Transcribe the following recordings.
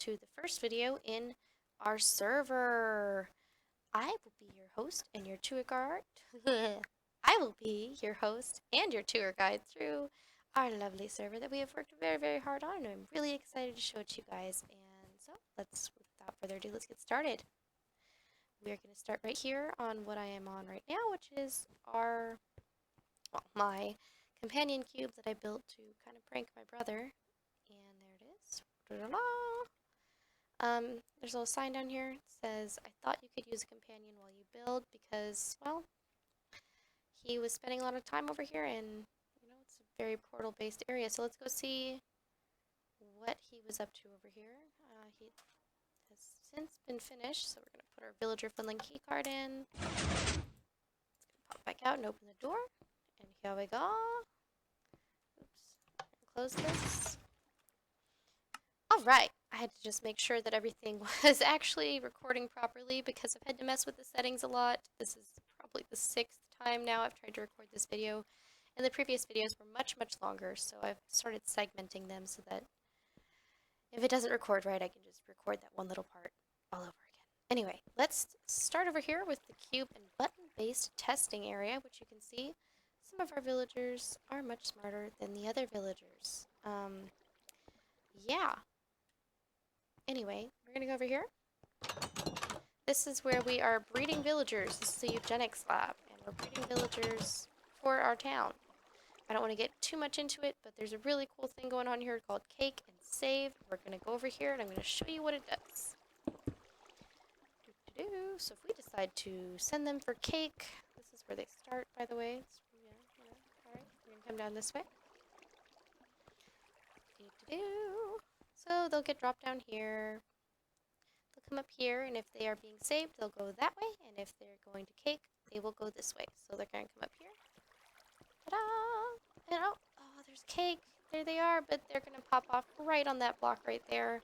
to the first video in our server. I will be your host and your tour guide. I will be your host and your tour guide through our lovely server that we have worked very, very hard on, and I'm really excited to show it to you guys. And so, without further ado, let's get started. We are going to start right here on what I am on right now, which is my companion cube that I built to kind of prank my brother. And there it is. Da-da-da. There's a little sign down here. It says, I thought you could use a companion while you build because, well, he was spending a lot of time over here and, it's a very portal-based area. So let's go see what he was up to over here. He has since been finished, so we're going to put our villager Finland keycard in. It's going to pop back out and open the door. And here we go. Oops. Close this. Alright, I had to just make sure that everything was actually recording properly because I've had to mess with the settings a lot. This is probably the 6th time now I've tried to record this video, and the previous videos were much, much longer, so I've started segmenting them so that if it doesn't record right, I can just record that one little part all over again. Anyway, let's start over here with the cube and button-based testing area, which you can see some of our villagers are much smarter than the other villagers. Yeah. Anyway, we're gonna go over here. This is where we are breeding villagers. This is the eugenics lab, and we're breeding villagers for our town. I don't want to get too much into it, but there's a really cool thing going on here called Cake and Save. We're gonna go over here, and I'm gonna show you what it does. Doo-doo-doo. So if we decide to send them for Cake, this is where they start, by the way. Alright, we're gonna come down this way. Doo-doo-doo. So they'll get dropped down here. They'll come up here, and if they are being saved, they'll go that way, and if they're going to Cake, they will go this way. So they're going to come up here. Ta-da! And there's Cake. There they are, but they're going to pop off right on that block right there.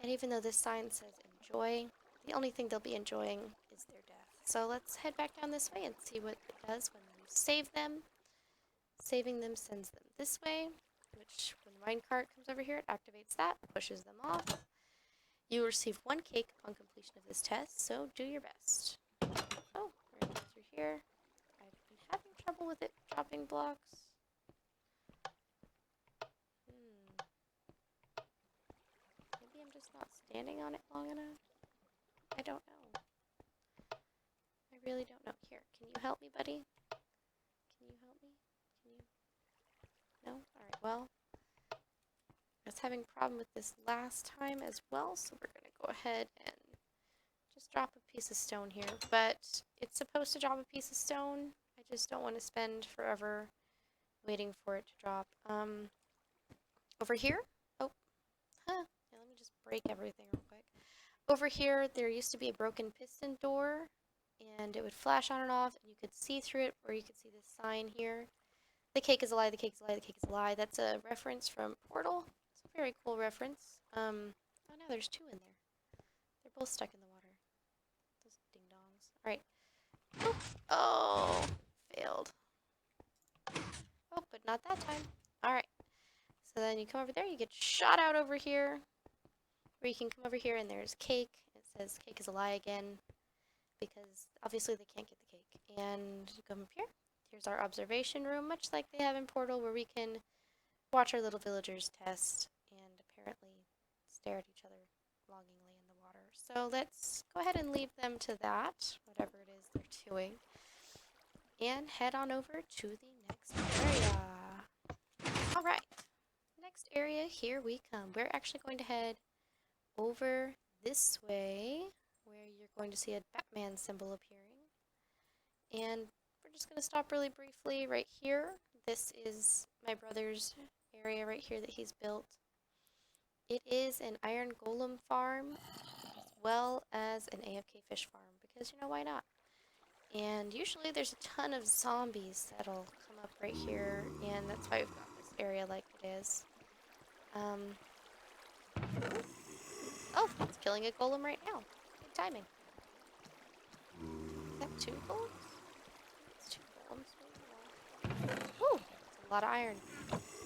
And even though this sign says enjoy, the only thing they'll be enjoying is their death. So let's head back down this way and see what it does when you save them. Saving them sends them this way, which when the minecart comes over here, it activates that, pushes them off. You will receive 1 cake upon completion of this test, so do your best. Oh, we're going to go through here. I've been having trouble with it dropping blocks. Maybe I'm just not standing on it long enough? I don't know. I really don't know. Here, can you help me, buddy? Can you help me? Can you? No? Alright, well, I was having a problem with this last time as well, so we're going to go ahead and just drop a piece of stone here. But it's supposed to drop a piece of stone. I just don't want to spend forever waiting for it to drop. Over here? Oh, huh. Yeah, let me just break everything real quick. Over here, there used to be a broken piston door, and it would flash on and off, and you could see through it, or you could see this sign here. The cake is a lie, the cake is a lie, the cake is a lie. That's a reference from Portal. It's a very cool reference. Oh no, there's 2 in there. They're both stuck in the water. Those ding-dongs. Alright. Oh, failed. Oh, but not that time. Alright. So then you come over there, you get shot out over here. Or you can come over here and there's cake. It says cake is a lie again. Because obviously they can't get the cake. And you come up here. Here's our observation room, much like they have in Portal, where we can watch our little villagers test and apparently stare at each other longingly in the water. So let's go ahead and leave them to that, whatever it is they're doing, and head on over to the next area. Alright, next area, here we come. We're actually going to head over this way, where you're going to see a Batman symbol appearing. And we're just going to stop really briefly right here. This is my brother's area right here that he's built. It is an iron golem farm as well as an AFK fish farm because, why not? And usually there's a ton of zombies that'll come up right here, and that's why we've got this area like it is. Oh, it's killing a golem right now. Good timing. Is that 2 golems? It's 2 golems. Ooh, that's a lot of iron.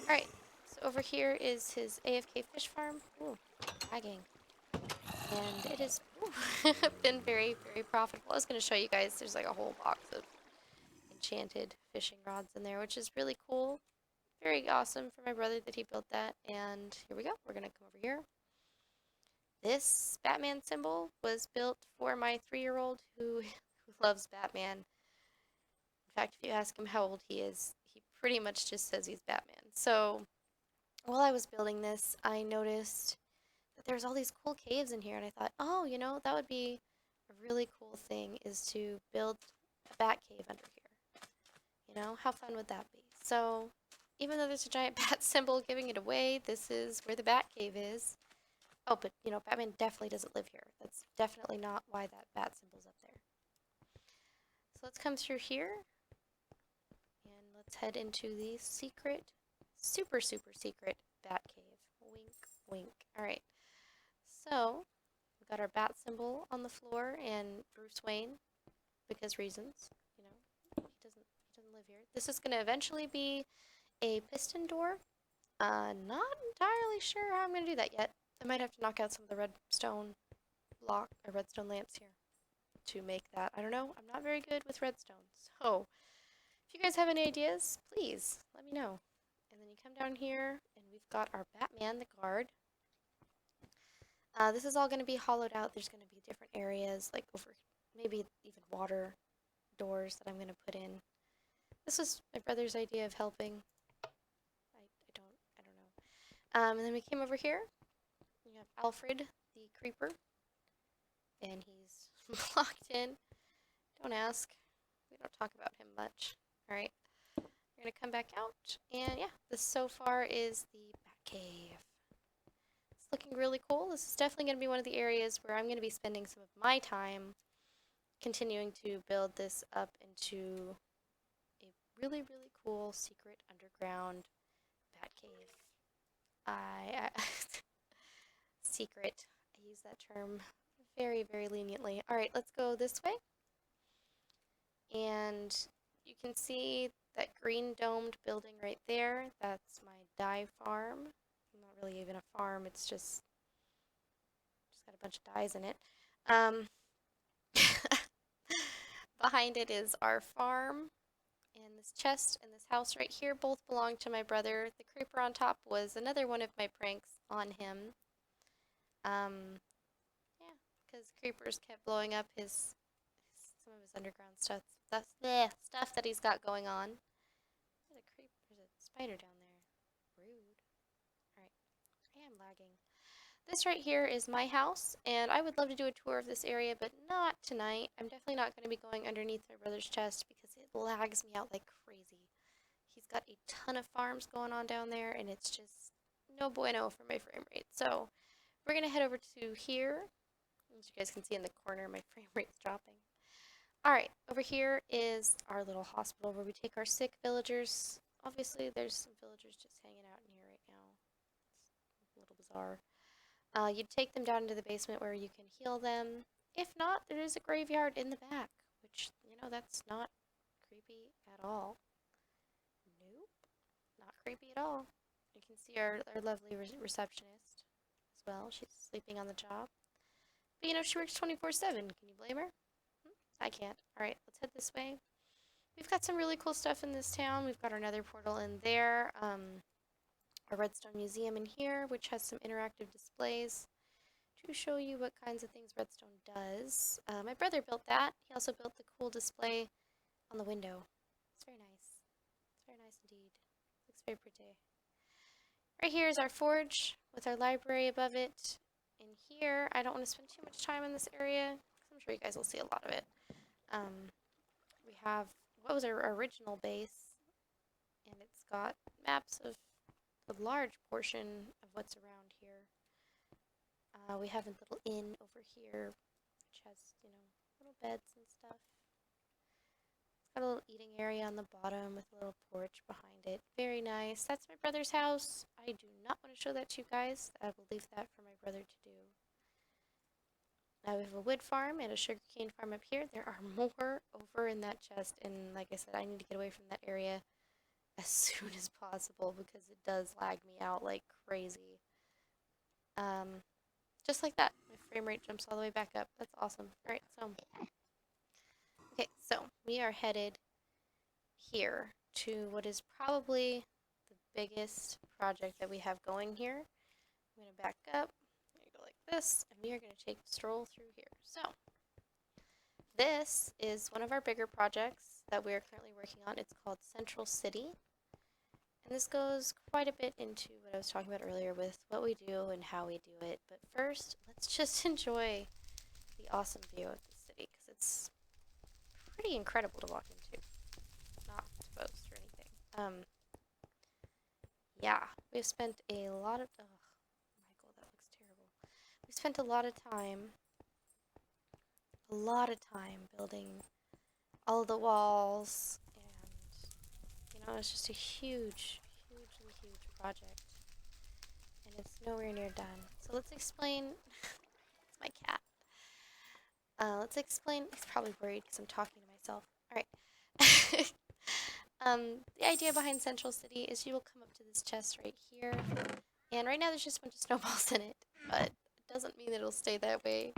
Alright, so over here is his AFK fish farm. Ooh, lagging. And it has been very, very profitable. I was going to show you guys, there's like a whole box of enchanted fishing rods in there, which is really cool. Very awesome for my brother that he built that. And here we go. We're going to come over here. This Batman symbol was built for my 3-year-old who loves Batman. In fact, if you ask him how old he is, he pretty much just says he's Batman. So while I was building this, I noticed that there's all these cool caves in here, and I thought, oh, you know, that would be a really cool thing is to build a bat cave under here. You know, how fun would that be? So even though there's a giant bat symbol giving it away, this is where the bat cave is. Oh, but, you know, Batman definitely doesn't live here. That's definitely not why that bat symbol's up there. So let's come through here, and let's head into the secret, super, super secret bat cave. Wink, wink. All right. So we've got our bat symbol on the floor, and Bruce Wayne, because reasons, you know, he doesn't live here. This is going to eventually be a piston door. Not entirely sure how I'm going to do that yet. I might have to knock out some of the redstone redstone lamps here to make that. I don't know. I'm not very good with redstone. So if you guys have any ideas, please let me know. And then you come down here, and we've got our Batman, the guard. This is all going to be hollowed out. There's going to be different areas, like over maybe even water doors that I'm going to put in. This was my brother's idea of helping. I don't know. And then we came over here. We have Alfred, the creeper, and he's blocked in. Don't ask. We don't talk about him much. All right. We're going to come back out. And yeah, this so far is the Batcave. It's looking really cool. This is definitely going to be one of the areas where I'm going to be spending some of my time continuing to build this up into a really, really cool secret underground Batcave. Secret. I use that term very, very leniently. All right, let's go this way. And you can see that green domed building right there. That's my dye farm. Not really even a farm. It's just got a bunch of dyes in it. Behind it is our farm. And this chest and this house right here both belong to my brother. The creeper on top was another one of my pranks on him. Yeah, because creepers kept blowing up some of his underground stuff. That's the stuff that he's got going on. There's a spider down there. Rude. Alright, I am lagging. This right here is my house, and I would love to do a tour of this area, but not tonight. I'm definitely not going to be going underneath my brother's chest because it lags me out like crazy. He's got a ton of farms going on down there, and it's just no bueno for my frame rate. So we're going to head over to here. As you guys can see in the corner, my frame rate's dropping. Alright, over here is our little hospital where we take our sick villagers. Obviously, there's some villagers just hanging out in here right now. It's a little bizarre. You'd take them down into the basement where you can heal them. If not, there is a graveyard in the back, which, you know, that's not creepy at all. Nope, not creepy at all. You can see our lovely receptionist as well. She's sleeping on the job. But, you know, she works 24/7. Can you blame her? I can't. Alright, let's head this way. We've got some really cool stuff in this town. We've got our nether portal in there. A redstone museum in here, which has some interactive displays to show you what kinds of things redstone does. My brother built that. He also built the cool display on the window. It's very nice. It's very nice indeed. Looks very pretty. Right here is our forge with our library above it. In here, I don't want to spend too much time in this area because I'm sure you guys will see a lot of it. We have what was our original base, and it's got maps of a large portion of what's around here. We have a little inn over here, which has, you know, little beds and stuff. It's got a little eating area on the bottom with a little porch behind it. Very nice. That's my brother's house. I do not want to show that to you guys. I will leave that for my brother to do. Now we have a wood farm and a sugarcane farm up here. There are more over in that chest, and like I said, I need to get away from that area as soon as possible because it does lag me out like crazy. Just like that, my frame rate jumps all the way back up. That's awesome. Alright, so. Okay, so we are headed here to what is probably the biggest project that we have going here. I'm going to back up. I'm going to go like this, and we are going to take a stroll through here. So, this is one of our bigger projects that we are currently working on. It's called Central City. And this goes quite a bit into what I was talking about earlier with what we do and how we do it. But first, let's just enjoy the awesome view of the city, because it's pretty incredible to walk into. Not to boast or anything. Yeah, we've spent a lot of... Oh, Michael, that looks terrible. We spent a lot of time building all of the walls, and, you know, it's just a hugely huge project. And it's nowhere near done. So let's explain... It's my cat. Let's explain... He's probably worried because I'm talking to myself. Alright. The idea behind Central City is you will come up to this chest right here. And right now there's just a bunch of snowballs in it. But it doesn't mean that it'll stay that way.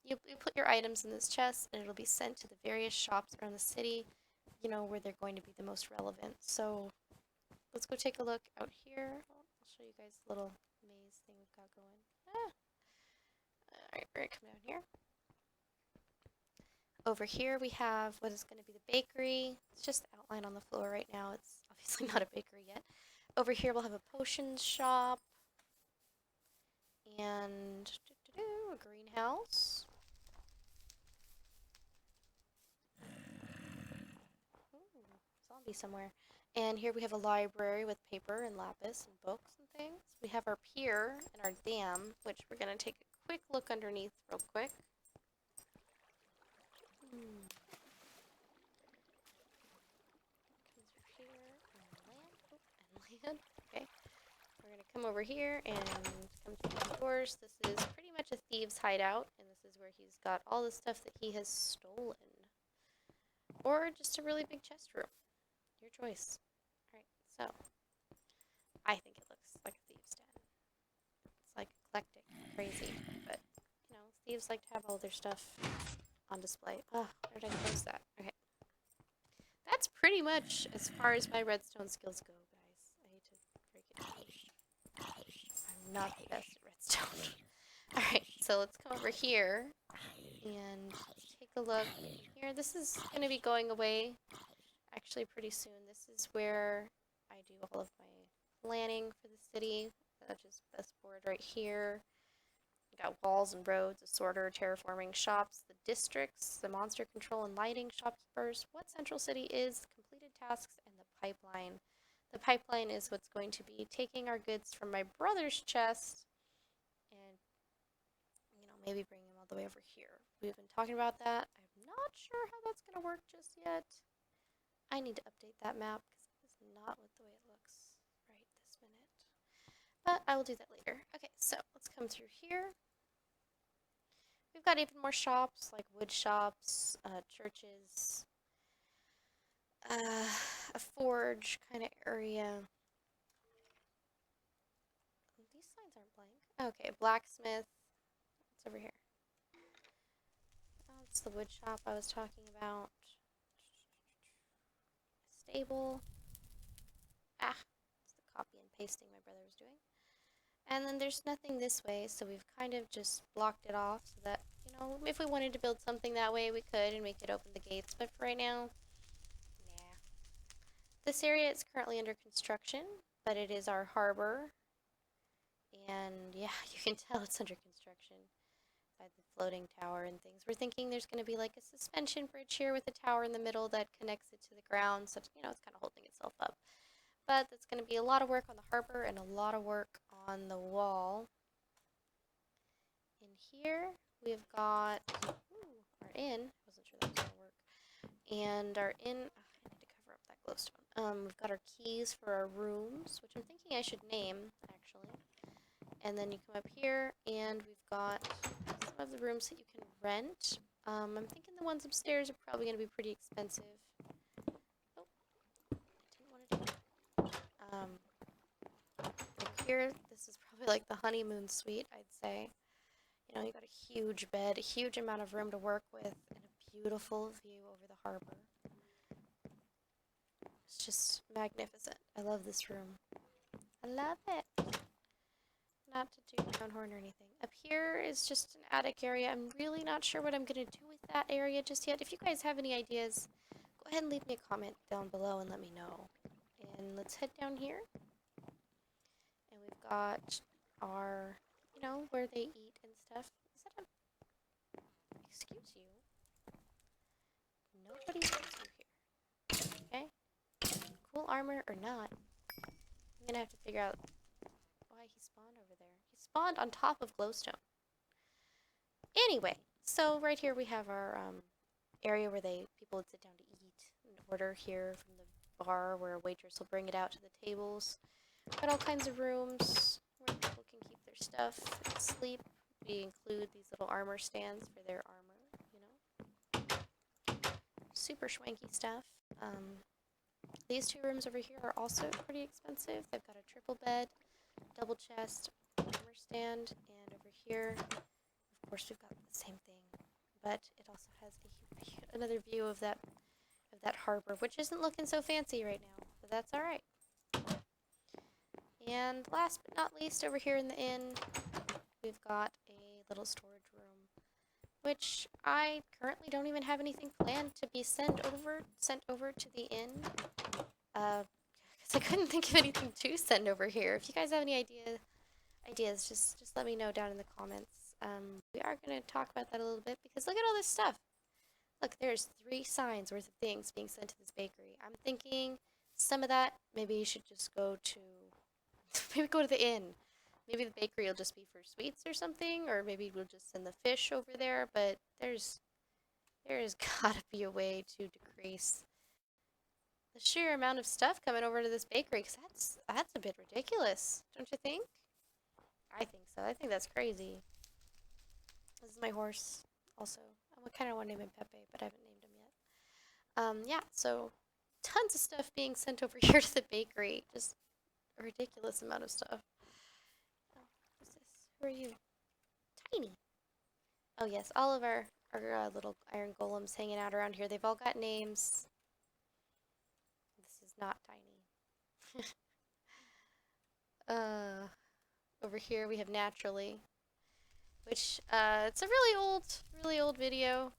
You put your items in this chest and it'll be sent to the various shops around the city, you know, where they're going to be the most relevant. So let's go take a look out here. I'll show you guys a little maze thing we've got going. Alright, we're gonna come down here. Over here we have what is going to be the bakery. It's just the outline on the floor right now. It's obviously not a bakery yet. Over here we'll have a potions shop. And a greenhouse. Ooh, zombie somewhere. And here we have a library with paper and lapis and books and things. We have our pier and our dam, which we're going to take a quick look underneath real quick. Land. Okay. We're going to come over here and come through the doors. This is pretty much a thieves' hideout, and this is where he's got all the stuff that he has stolen. Or just a really big chest room. Your choice. Alright, so I think it looks like a thieves' den. It's like eclectic and crazy, but you know, thieves like to have all their stuff on display. Oh, where did I close that? Okay. That's pretty much as far as my redstone skills go, guys. I hate to break it to you. I'm not the best at redstone. Alright, so let's come over here and take a look here. This is going to be going away actually pretty soon. This is where I do all of my planning for the city, such as this board right here. We got walls and roads, a sorter, terraforming shops, the districts, the monster control and lighting, shopkeepers, what Central City is, completed tasks, and the pipeline. The pipeline is what's going to be taking our goods from my brother's chest and, you know, maybe bringing them all the way over here. We've been talking about that. I'm not sure how that's going to work just yet. I need to update that map because it's not the way it looks right this minute. But I will do that later. Okay, so let's come through here. We've got even more shops, like wood shops, churches, a forge kind of area. These signs aren't blank. Okay, blacksmith. What's over here? Oh, it's the wood shop I was talking about. Stable. Ah, it's the copy and pasting my brother was doing. And then there's nothing this way, so we've kind of just blocked it off so that, you know, if we wanted to build something that way, we could, and we could open the gates. But for right now, nah. This area is currently under construction, but it is our harbor. And yeah, you can tell it's under construction by the floating tower and things. We're thinking there's going to be like a suspension bridge here with a tower in the middle that connects it to the ground, so, you know, it's kind of holding itself up. But that's going to be a lot of work on the harbor and a lot of work on the wall. In here, we've got our inn. I wasn't sure that was going to work. And our inn, I need to cover up that glowstone. We've got our keys for our rooms, which I'm thinking I should name, actually. And then you come up here, and we've got some of the rooms that you can rent. I'm thinking the ones upstairs are probably going to be pretty expensive. Oh, I didn't want to do that. Here, this is Probably like the honeymoon suite, I'd say. You know, you got a huge bed, a huge amount of room to work with, and a beautiful view over the harbor. It's just magnificent. I love this room. I love it. Not to toot my own horn or anything. Up here is just an attic area. I'm really not sure what I'm going to do with that area just yet. If you guys have any ideas, go ahead and leave me a comment down below and let me know. And let's head down here. And we've got our, you know, where they eat and stuff. Is that a... Excuse you? Nobody wants you here. Okay? Cool armor or not, I'm gonna have to figure out why he spawned over there. He spawned on top of glowstone. Anyway, so right here we have our area where people would sit down to eat and order here from the bar, where a waitress will bring it out to the tables. Got all kinds of rooms where people can keep their stuff and sleep. We include these little armor stands for their armor, you know. Super schwanky stuff. These two rooms over here are also pretty expensive. They've got a triple bed, double chest, armor stand, and over here, of course, we've got the same thing, but it also has another view of that harbor, which isn't looking so fancy right now, but that's all right. And last but not least, over here in the inn, we've got a little storage room, which I currently don't even have anything planned to be sent over to the inn. Because I couldn't think of anything to send over here. If you guys have any ideas, just let me know down in the comments. We are going to talk about that a little bit, because look at all this stuff. Look, there's 3 signs worth of things being sent to this bakery. I'm thinking some of that, maybe you should just go to, maybe go to the inn. Maybe the bakery will just be for sweets or something, or maybe we'll just send the fish over there, but there has gotta be a way to decrease the sheer amount of stuff coming over to this bakery, because that's a bit ridiculous, don't you think? I think so. I think that's crazy. This is my horse, also. I kind of want to name him Pepe, but I haven't named him yet. Yeah, so tons of stuff being sent over here to the bakery. Just a ridiculous amount of stuff. Oh, what's this? Who are you? Tiny. Oh yes, all of our little iron golems hanging out around here. They've all got names. This is not Tiny. Over here we have Naturally, which it's a really old video.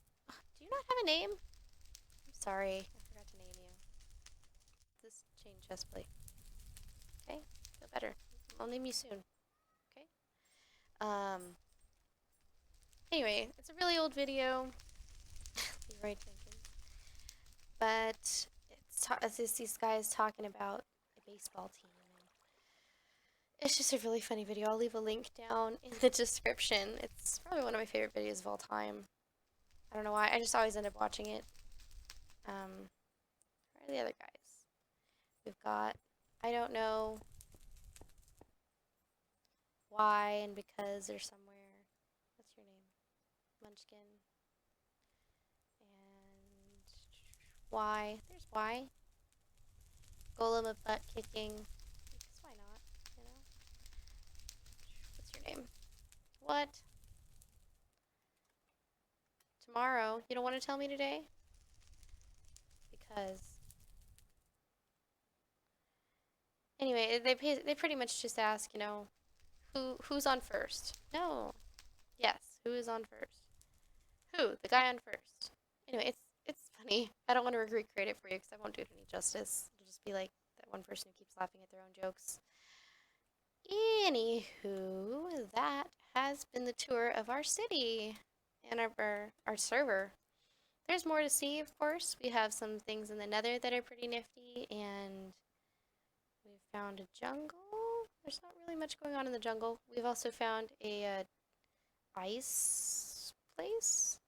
Do you not have a name? I'm sorry, I forgot to name you. This chain chest plate. Okay, feel better. I'll name you soon. Okay. Anyway, it's a really old video. Leroy Jenkins. But it's these guys talking about a baseball team. It's just a really funny video. I'll leave a link down in the description. It's probably one of my favorite videos of all time. I don't know why. I just always end up watching it. Where are the other guys? We've got, I don't know why and because they're somewhere. What's your name? Munchkin. And why? There's why. Golem of butt kicking. Because why not? You know? What's your name? What? Tomorrow? You don't want to tell me today? Because. Anyway, they pretty much just ask, you know, who's on first? No. Yes, who is on first? Who? The guy on first. Anyway, it's funny. I don't want to recreate it for you because I won't do it any justice. It'll just be like that one person who keeps laughing at their own jokes. Anywho, that has been the tour of our city and our server. There's more to see, of course. We have some things in the nether that are pretty nifty, and we've found a jungle. There's not really much going on in the jungle. We've also found a ice place.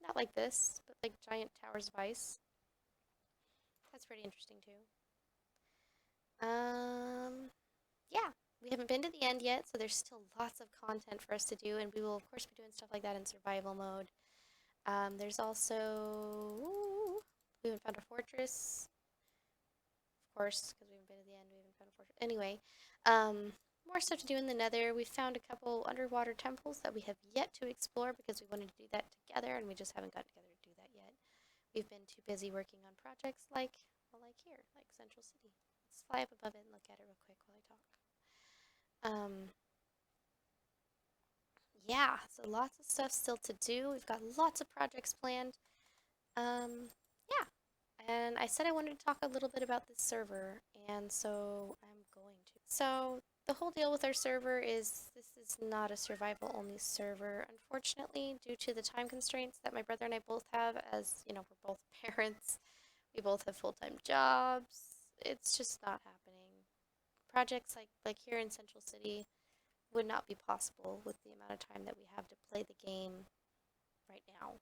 Not like this, but like giant towers of ice. That's pretty interesting too. Yeah, we haven't been to the end yet, so there's still lots of content for us to do, and we will of course be doing stuff like that in survival mode. There's also, we haven't found a fortress, of course, because we haven't been to the end. We haven't found a fortress. Anyway, more stuff to do in the Nether. We found a couple underwater temples that we have yet to explore because we wanted to do that together, and we just haven't got together to do that yet. We've been too busy working on projects like, well, like here, like Central City. Let's fly up above it and look at it real quick while I talk. Yeah, so lots of stuff still to do. We've got lots of projects planned. Yeah, and I said I wanted to talk a little bit about this server, and so I'm going to. So the whole deal with our server is this is not a survival only server, unfortunately, due to the time constraints that my brother and I both have, as you know, we're both parents. We both have full-time jobs. It's just not happening. Projects like here in Central City would not be possible with the amount of time that we have to play the game right now.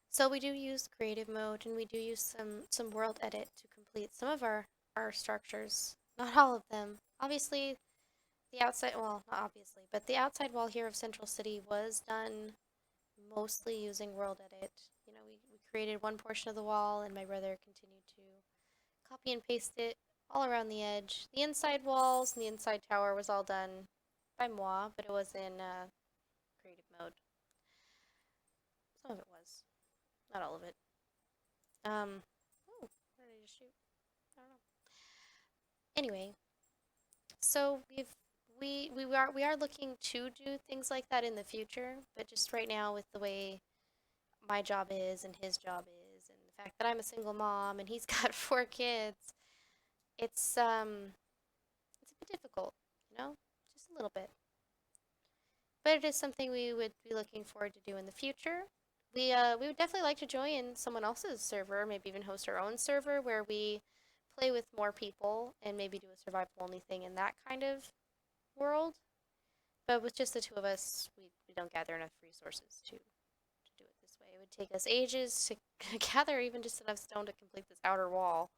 So we do use creative mode, and we do use some world edit to complete some of our structures. Not all of them. Obviously, the outside, well, not obviously, but the outside wall here of Central City was done mostly using world edit. You know, we created one portion of the wall, and my brother continued to copy and paste it all around the edge. The inside walls and the inside tower was all done by moi, but it was in creative mode. Some of it was, not all of it. Oh, where did I just shoot? I don't know. Anyway, so we are looking to do things like that in the future, but just right now with the way my job is and his job is, and the fact that I'm a single mom and he's got 4 kids, it's a bit difficult, you know, just a little bit. But it is something we would be looking forward to do in the future. We would definitely like to join someone else's server, maybe even host our own server where we play with more people and maybe do a survival only thing in that kind of world. But with just the two of us, we don't gather enough resources to do it this way. It would take us ages to gather even just enough stone to complete this outer wall.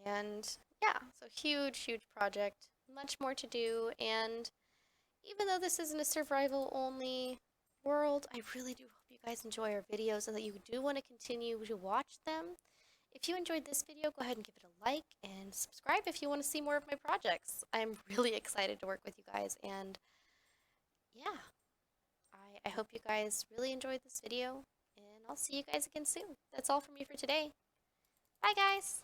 And yeah, so huge, huge project. Much more to do, and even though this isn't a survival only world, I really do hope you guys enjoy our videos and that you do want to continue to watch them. If you enjoyed this video, go ahead and give it a like and subscribe if you want to see more of my projects. I'm really excited to work with you guys, and yeah, I hope you guys really enjoyed this video, and I'll see you guys again soon. That's all from me for today. Bye, guys!